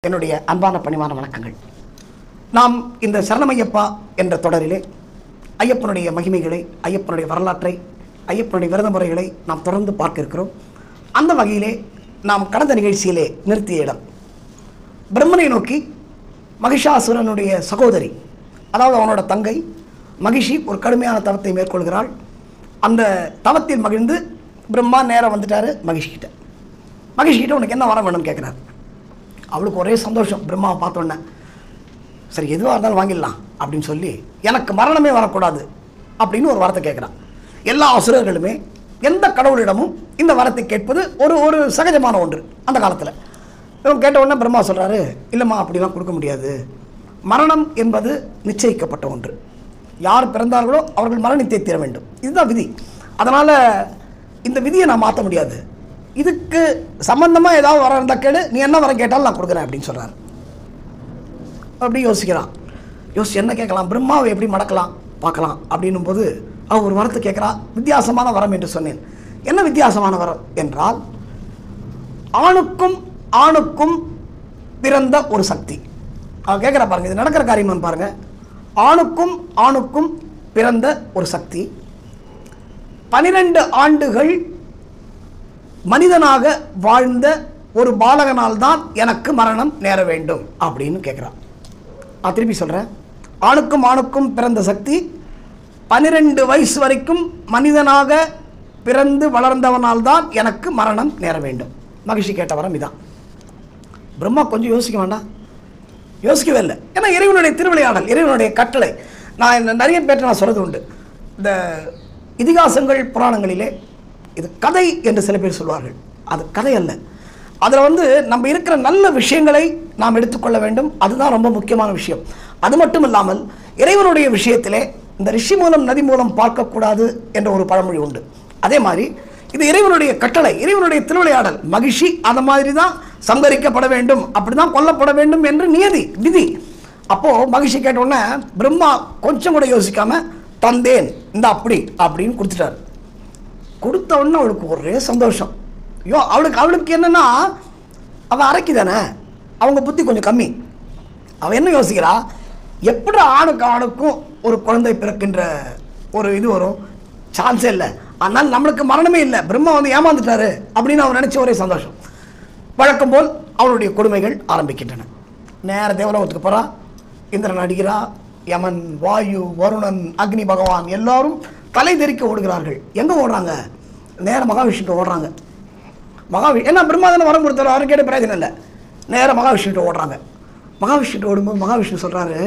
என்னுடைய அன்பான பணிவான வணக்கங்கள். நாம் இந்த சரணமையப்பா என்ற தொடரிலே ஐயப்பனுடைய மகிமைகளை, ஐயப்பனுடைய வரலாற்றை, ஐயப்பனுடைய விரத முறைகளை நாம் தொடர்ந்து பார்க்க இருக்கிறோம். அந்த வகையிலே நாம் கடந்த நிகழ்ச்சியிலே நிறுத்திய இடம் பிரம்மனை நோக்கி மகிஷாசுரனுடைய சகோதரி, அதாவது அவனோட தங்கை மகிஷி ஒரு கடுமையான தவத்தை மேற்கொள்கிறாள். அந்த தவத்தில் மகிழ்ந்து பிரம்மா நேரம் வந்துட்டார் மகிஷிக்கிட்ட. மகிஷிக்கிட்ட உனக்கு என்ன வரம் வேணும்னு கேட்குறாரு. அவளுக்கு ஒரே சந்தோஷம். பிரம்மாவை பார்த்தோன்னே சரி எதுவாக இருந்தாலும் வாங்கிடலாம் அப்படின்னு சொல்லி, எனக்கு மரணமே வரக்கூடாது அப்படின்னு ஒரு வரத்தை கேட்குறான். எல்லா அசுரர்களுமே எந்த கடவுளிடமும் இந்த வரத்தை கேட்பது ஒரு சகஜமான ஒன்று அந்த காலத்தில். இவங்க கேட்ட உடனே பிரம்மா சொல்கிறாரு, இல்லைம்மா அப்படிலாம் கொடுக்க முடியாது, மரணம் என்பது நிச்சயிக்கப்பட்ட ஒன்று, யார் பிறந்தார்களோ அவர்கள் மரணித்தே தீர வேண்டும், இதுதான் விதி. அதனால் இந்த விதியை நான் மாற்ற முடியாது, இதுக்கு சம்பந்தமாக ஏதாவது வர இருந்தால் கேளு, நீ என்ன வர கேட்டாலும் நான் கொடுக்குறேன் அப்படின்னு சொல்கிறார். அப்படி யோசிக்கிறான். என்ன கேட்கலாம், பிரம்மாவை எப்படி மடக்கலாம் பார்க்கலாம் அப்படின்னும் போது அவள் ஒரு வரத்தை கேட்குறா. வித்தியாசமான வரம் என்று சொன்னேன். என்ன வித்தியாசமான வரம் என்றால், ஆணுக்கும் ஆணுக்கும் பிறந்த ஒரு சக்தி. அவள் கேட்குறா பாருங்க, இது நடக்கிற காரியமான்னு பாருங்க. ஆணுக்கும் ஆணுக்கும் பிறந்த ஒரு சக்தி 12 ஆண்டுகள் மனிதனாக வாழ்ந்த ஒரு பாலகனால் தான் எனக்கு மரணம் நேர வேண்டும் அப்படின்னு கேட்குறான். நான் திருப்பி சொல்கிறேன். ஆணுக்கும் ஆணுக்கும் பிறந்த சக்தி 12 வயசு வரைக்கும் மனிதனாக பிறந்து வளர்ந்தவனால் தான் எனக்கு மரணம் நேர வேண்டும். மகிழ்ச்சி கேட்ட வரம் இதான். பிரம்மா கொஞ்சம் யோசிக்க வேண்டாம், யோசிக்கவே இல்லை. ஏன்னா இறைவனுடைய திருவிளையாடல், இறைவனுடைய கட்டளை. நான் நிறைய பேர்ட்ட நான் சொல்கிறது உண்டு. இந்த இதிகாசங்கள் புராணங்களிலே இது கதை என்று சில பேர் சொல்வார்கள். அது கதை அல்ல. அதில் நம்ம இருக்கிற நல்ல விஷயங்களை நாம் எடுத்துக்கொள்ள வேண்டும். அதுதான் ரொம்ப முக்கியமான விஷயம். அது மட்டும் இல்லாமல் இறைவனுடைய விஷயத்திலே இந்த ரிஷி மூலம் நதி மூலம் பார்க்கக்கூடாது என்ற ஒரு பழமொழி உண்டு. அதே மாதிரி இது இறைவனுடைய கட்டளை, இறைவனுடைய திருவிளையாடல். மகிழ்ச்சி அந்த மாதிரி தான் சங்கரிக்கப்பட வேண்டும், அப்படி தான் கொல்லப்பட வேண்டும் என்று நியதி, விதி. அப்போது மகிழ்ச்சி கேட்டவுடனே பிரம்மா கொஞ்சம் கூட யோசிக்காமல் தந்தேன் இந்த அப்படின்னு கொடுத்துட்டார். கொடுத்த உடனே அவளுக்கு ஒரே சந்தோஷம். அவளுக்கு என்னன்னா, அவள் அரைக்கி தானே, அவங்க புத்தி கொஞ்சம் கம்மி. அவள் என்ன யோசிக்கிறா, எப்படி ஆணுக்கும் ஒரு குழந்தை பிறக்கின்ற ஒரு இது வரும், சான்ஸே இல்லை. ஆனால் நம்மளுக்கு மரணமே இல்லை, பிரம்மா ஏமாந்துட்டாரு அப்படின்னு அவன் நினச்ச ஒரே சந்தோஷம். வழக்கம் போல் அவளுடைய கொடுமைகள் ஆரம்பிக்கின்றன. நேர தேவலோகத்துக்கு போகிறா. இந்திரன் அடிக்கிறா, யமன், வாயு, வருணன், அக்னி பகவான் எல்லாரும் தலை தெறிக்க ஓடுகிறார்கள். எங்கே ஓடுறாங்க? நேர மகாவிஷ்ணுட்டு ஓடுறாங்க. ஏன்னா பிரம்மா தானே வரம் கொடுத்தாரு, அவரு கேட்ட பிரயோஜனம் இல்லை. நேர மகாவிஷ்ணுட்டு ஓடுறாங்க. மகாவிஷ்ணுட்டு ஓடும்போது மகாவிஷ்ணு சொல்கிறாரு,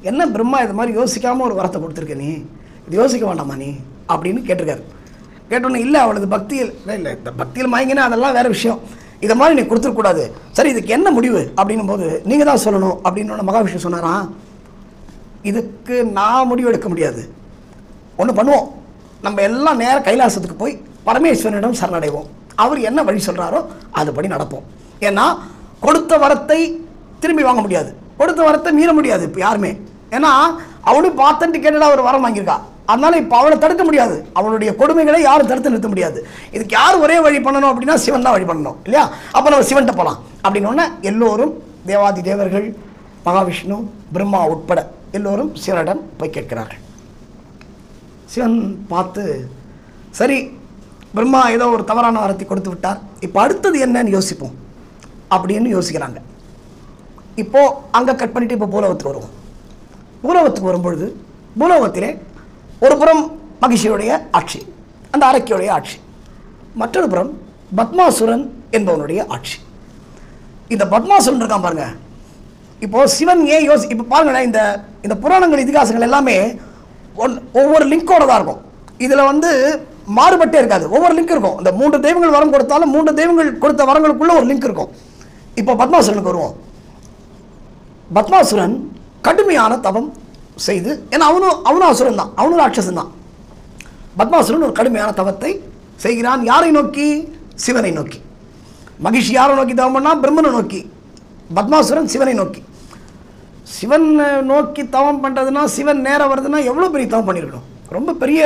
என்ன பிரம்மா இது மாதிரி யோசிக்காமல் ஒரு வரத்தை கொடுத்துருக்க, நீ இது யோசிக்க வேண்டாமா நீ அப்படின்னு கேட்டிருக்காரு. கேட்டோன்னே இல்லை அவளது பக்தியில் இல்லை, இந்த பக்தியில் மயங்கினா அதெல்லாம் வேறு விஷயம், இதை மாதிரி நீ கொடுத்துருக்கூடாது. சரி இதுக்கு என்ன முடிவு அப்படின்னும் போது நீங்கள் தான் சொல்லணும் அப்படின்னு மகாவிஷ்ணு சொன்னாராம். இதுக்கு நான் முடிவு எடுக்க முடியாது, ஒன்று பண்ணுவோம், நம்ம எல்லாம் நேர கைலாசத்துக்கு போய் பரமேஸ்வரனிடம் சரணடைவோம், அவர் என்ன வழி சொல்கிறாரோ அதுபடி நடப்போம். ஏன்னா கொடுத்த வரத்தை திரும்பி வாங்க முடியாது, கொடுத்த வரத்தை மீற முடியாது இப்போ யாருமே. ஏன்னா அவளும் பார்த்துட்டு கேட்டா ஒரு வரம் வாங்கியிருக்கா, அதனால இப்போ அவளை தடுக்க முடியாது, அவளுடைய கொடுமைகளை யாரும் தடுத்து நிறுத்த முடியாது. இதுக்கு யார் ஒரே வழி பண்ணணும் அப்படின்னா சிவன் தான் வழி பண்ணணும் இல்லையா? அப்போ நம்ம சிவன்கிட்ட போகலாம் அப்படின்னோடனே எல்லோரும் தேவாதி தேவர்கள், மகாவிஷ்ணு, பிரம்மா உட்பட எல்லோரும் சிவனிடம் போய் கேட்கிறார்கள். சிவன் பார்த்து சரி பிரம்மா ஏதோ ஒரு தவறான வரத்தை கொடுத்து விட்டார், இப்போ அடுத்தது என்னன்னு யோசிப்போம் அப்படின்னு யோசிக்கிறாங்க. இப்போது அங்கே கட் பண்ணிவிட்டு இப்போ பூலோகத்துக்கு வருவோம். பூலோகத்துக்கு வரும்பொழுது பூலோகத்திலே ஒரு புறம் மகிஷியுடைய ஆட்சி, அந்த அரக்கியுடைய ஆட்சி, மற்றொரு புறம் பத்மாசுரன் என்பவனுடைய ஆட்சி. இந்த பத்மாசுரன் இருக்கான் பாருங்க. இப்போது சிவன் ஏன் இப்போ பாருங்களேன், இந்த புராணங்கள் இதிகாசங்கள் எல்லாமே ஒவ்வொரு லிங்கோட தான் இருக்கும். இதில் மாறுபட்டே இருக்காது, ஒவ்வொரு லிங்க் இருக்கும். இந்த 3 தெய்வங்கள் வரம் கொடுத்தாலும் 3 தெய்வங்கள் கொடுத்த வரங்களுக்குள்ள ஒரு லிங்க் இருக்கும். இப்போ பத்மாசுரனுக்கு வருவோம். பத்மாசுரன் கடுமையான தவம் செய்து, ஏன்னா அவனும் அசுரன் தான், அவனும் ராட்சசன் தான். பத்மாசுரன் ஒரு கடுமையான தவத்தை செய்கிறான். யாரை நோக்கி? சிவனை நோக்கி. மகிஷி யாரை நோக்கி தவம் பண்ணா? பிரம்மனை நோக்கி. பத்மாசுரன் சிவனை நோக்கி. சிவன் நோக்கி தவம் பண்ணுறதுனா, சிவன் நேரம் வருதுன்னா எவ்வளோ பெரிய தவம் பண்ணியிருக்கணும், ரொம்ப பெரிய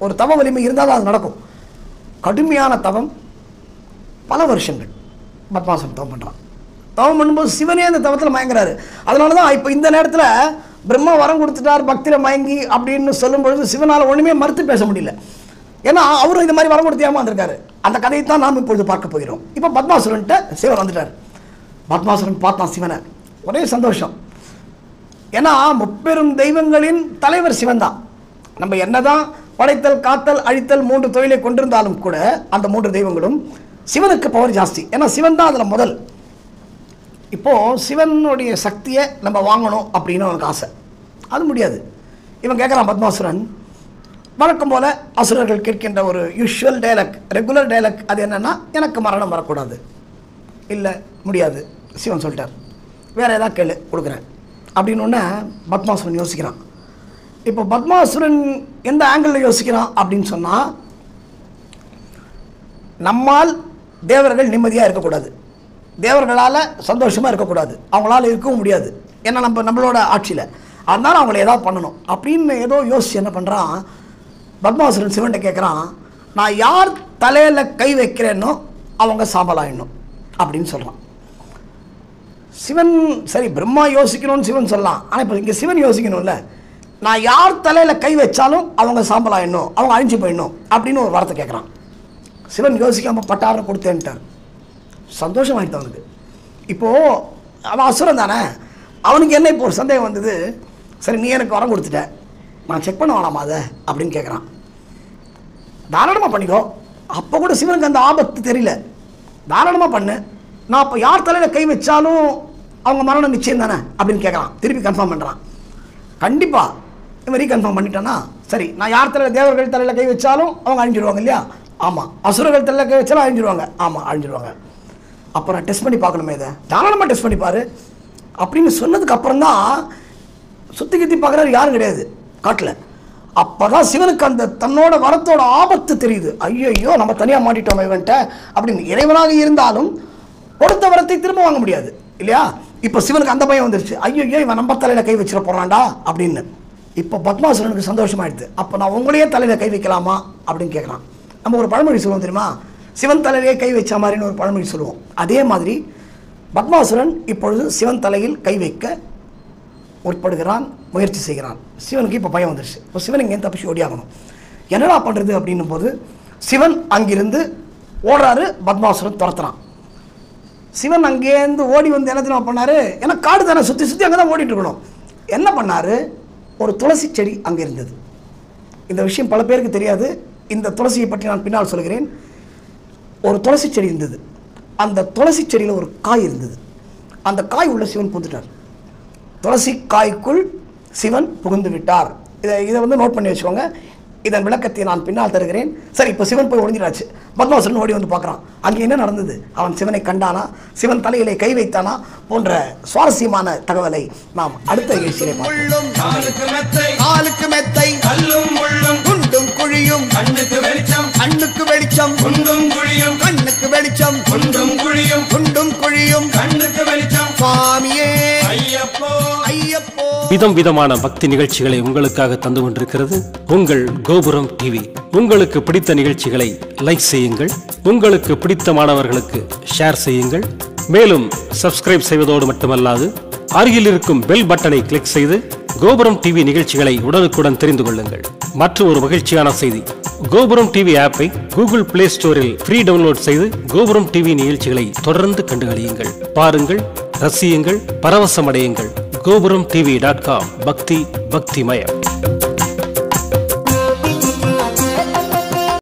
ஒரு தவ வலிமை இருந்தால் தான் அது நடக்கும். கடுமையான தவம், பல வருஷங்கள் பத்மாசுரன் தவம் பண்ணுறான். தவம் பண்ணும்போது சிவனே அந்த தவத்தில் மயங்குறாரு. அதனால தான் இப்போ இந்த நேரத்தில் பிரம்மா வரம் கொடுத்துட்டார் பக்தியில் மயங்கி அப்படின்னு சொல்லும் பொழுது சிவனால் ஒன்றுமே மறுத்து பேச முடியல. ஏன்னா அவரும் இந்த மாதிரி வரம் கொடுத்து ஏமாந்துருக்காரு. அந்த கதையை தான் நாம் இப்பொழுது பார்க்க போகிறோம். இப்போ பத்மாசுரன்ட்ட சிவன் வந்துட்டார். பத்மாசுரன் பார்த்தான் சிவனை, ஒரே சந்தோஷம். ஏன்னா முப்பெரும் தெய்வங்களின் தலைவர் சிவன் தான். நம்ம என்னதான் படைத்தல் காத்தல் அழித்தல் 3 தொழிலை கொண்டிருந்தாலும் கூட அந்த 3 தெய்வங்களும் சிவனுக்கு பவர் ஜாஸ்தி. ஏன்னா சிவன் தான் அதில் முதல். இப்போது சிவனுடைய சக்தியை நம்ம வாங்கணும் அப்படின்னு அவனுக்கு ஆசை. அது முடியாது. இவன் கேட்குறான் பத்மாசுரன், வழக்கம் போல் அசுரர்கள் கேட்கின்ற ஒரு யூஷுவல் டைலாக், ரெகுலர் டைலாக். அது என்னென்னா, எனக்கு மரணம் வரக்கூடாது. இல்லை, முடியாது. சிவன் சொல்லிட்டார், வேறு ஏதாவது கேளு, கொடுக்குறேன் அப்படின்னு ஒன்று பத்மாசுரன் யோசிக்கிறான். இப்போ பத்மாசுரன் எந்த ஆங்கிளில் யோசிக்கிறான் அப்படின்னு சொன்னால், நம்மால் தேவர்கள் நிம்மதியாக இருக்கக்கூடாது, தேவர்களால் சந்தோஷமாக இருக்கக்கூடாது, அவங்களால இருக்கவும் முடியாது, ஏன்னா நம்மளோட ஆட்சியில், அதனால் அவங்கள ஏதாவது பண்ணணும் அப்படின்னு ஏதோ யோசிச்சு என்ன பண்ணுறான் பத்மாசுரன் சிவன்கிட்ட கேட்குறான், நான் யார் தலையில் கை வைக்கிறேன்னோ அவங்க சாம்பலாயிடணும் அப்படின்னு சொல்கிறான். சிவன் சரி பிரம்மா யோசிக்கணும்னு சிவன் சொல்லலாம், ஆனால் இப்போ இங்கே சிவன் யோசிக்கணும்ல, நான் யார் தலையில் கை வச்சாலும் அவங்க சாம்பலாயிடணும், அவங்க அழிஞ்சு போயிடணும் அப்படின்னு ஒரு வார்த்தை கேட்குறான். சிவன் யோசிக்காமல் பட்டாரம் கொடுத்தேன்ட்டார். சந்தோஷமாயிட்டு அவனுக்கு. இப்போது அவன் அசுரன் தானே, அவனுக்கு என்ன இப்போ ஒரு சந்தேகம் வந்தது, சரி நீ எனக்கு வரம் கொடுத்துட்ட, நான் செக் பண்ண வேணாமா அதை அப்படின்னு கேட்குறான். தாராளமாக பண்ணிக்கோ. அப்போ கூட சிவனுக்கு அந்த ஆபத்து தெரியல, தாராளமாக பண்ணு, நான் இப்போ யார் தலையில் கை வச்சாலும் அவங்க மரணம் நிச்சயம் தானே அப்படின்னு கேட்குறான். திருப்பி கன்ஃபார்ம் பண்ணுறான். கண்டிப்பாக இவன் ரீகன்ஃபார்ம் பண்ணிட்டானா, சரி நான் யார் தலையில் தேவர்கள் தலையில் கை வச்சாலும் அவங்க அழிஞ்சிடுவாங்க இல்லையா, ஆமாம். அசுரர்கள் தலையில் கை வச்சாலும் அழிஞ்சிடுவாங்க, ஆமாம் அழிஞ்சிடுவாங்க. அப்புறம் டெஸ்ட் பண்ணி பார்க்கணுமே, இதை தாராளமாக டெஸ்ட் பண்ணி பாரு அப்படின்னு சொன்னதுக்கு அப்புறம் தான் சுற்றி கித்தி பார்க்குறாரு, யாரும் கிடையாது காட்டில். அப்போ தான் சிவனுக்கு அந்த தன்னோட வரத்தோட ஆபத்து தெரியுது. ஐயோ நம்ம தனியாக மாட்டிட்டோம் இவன்ட்ட அப்படின்னு. இறைவனாக இருந்தாலும் கொடுத்த வரத்தை திரும்ப வாங்க முடியாது இல்லையா. இப்போ சிவனுக்கு அந்த பயம் வந்துருச்சு, ஐயோ இவன் நம்ம தலையில் கை வச்சிட போகிறான்டா அப்படின்னு. இப்போ பத்மாசுரனுக்கு சந்தோஷமாயிடுது. அப்போ நான் உங்களையே தலையில் கை வைக்கலாமா அப்படின்னு கேட்குறான். நம்ம ஒரு பழமொழி சொல்லுவோம் தெரியுமா, சிவன் தலையிலே கை வச்ச மாதிரின்னு ஒரு பழமொழி சொல்லுவோம். அதே மாதிரி பத்மாசுரன் இப்பொழுது சிவன் தலையில் கை வைக்க முற்படுகிறான், முயற்சி செய்கிறான். சிவனுக்கு இப்போ பயம் வந்துருச்சு. இப்போ சிவன் இங்கேருந்து தப்பிச்சு ஓடியாகணும். என்னடா பண்ணுறது அப்படின்னும் போது சிவன் அங்கிருந்து ஓடுறாரு, பத்மாசுரன் துரத்துறான். சிவன் அங்கேருந்து ஓடி வந்து என்ன தெரியுமா பண்ணார், ஏன்னா காடு தானே, சுற்றி சுற்றி அங்கே தான் ஓடிட்டு இருக்கணும். என்ன பண்ணார், ஒரு துளசி செடி அங்கே இருந்தது. இந்த விஷயம் பல பேருக்கு தெரியாது, இந்த துளசியை பற்றி நான் பின்னால் சொல்கிறேன். ஒரு துளசி செடி இருந்தது. அந்த துளசி செடியில் ஒரு காய் இருந்தது. அந்த காய் உள்ள சிவன் புகுந்துட்டார். துளசி காய்க்குள் சிவன் புகுந்து விட்டார். இதை வந்து நோட் பண்ணி வச்சுக்கோங்க. இதன் விளக்கத்தை நான் பின்னால் தருகிறேன். சரி, இப்போ சிவன் போய் ஒழிஞ்சிடாச்சு. பத்மாசுரன் ஓடி வந்து பார்க்குறான். அங்கே என்ன நடந்தது, அவன் சிவனை கண்டானா, சிவன் தலையிலே கை வைத்தானா போன்ற சுவாரஸ்யமான தகவலை நாம் அடுத்த நிகழ்ச்சியிலே பார்ப்போம். காலுக்கு மெத்தை கல்லும் முள்ளும் குண்டும் குழியும் கண்ணுக்கு வெளிச்சம் கண்ணுக்கு வெளிச்சம் குண்டும் குழியும் கண்ணுக்கு வெளிச்சம் குண்டும் குழியும் குண்டும் குழியும் கண்ணுக்கு வெளிச்சம் சுவாமியே ஐயப்போ ஐயப்போ. விதம் விதமான பக்தி நிகழ்ச்சிகளை உங்களுக்காக தந்து கொண்டிருக்கிறது உங்கள் கோபுரம் டிவி. உங்களுக்கு பிடித்த நிகழ்ச்சிகளை லைக் செய்யுங்கள், உங்களுக்கு பிடித்த மாணவர்களுக்கு ஷேர் செய்யுங்கள். மேலும் சப்ஸ்கிரைப் செய்வதோடு மட்டுமல்லாது அருகில் இருக்கும் பெல் பட்டனை கிளிக் செய்து கோபுரம் டிவி நிகழ்ச்சிகளை உடனுக்குடன் தெரிந்து கொள்ளுங்கள். மற்றும் ஒரு மகிழ்ச்சியான செய்தி, கோபுரம் டிவி ஆப்பை கூகுள் பிளே ஸ்டோரில் ஃப்ரீ டவுன்லோட் செய்து கோபுரம் டிவி நிகழ்ச்சிகளை தொடர்ந்து கண்டுகளியுங்கள், பாருங்கள், ரசியுங்கள், பரவசமடையுங்கள். gopuramtv.com பக்தி பக்திமயம்.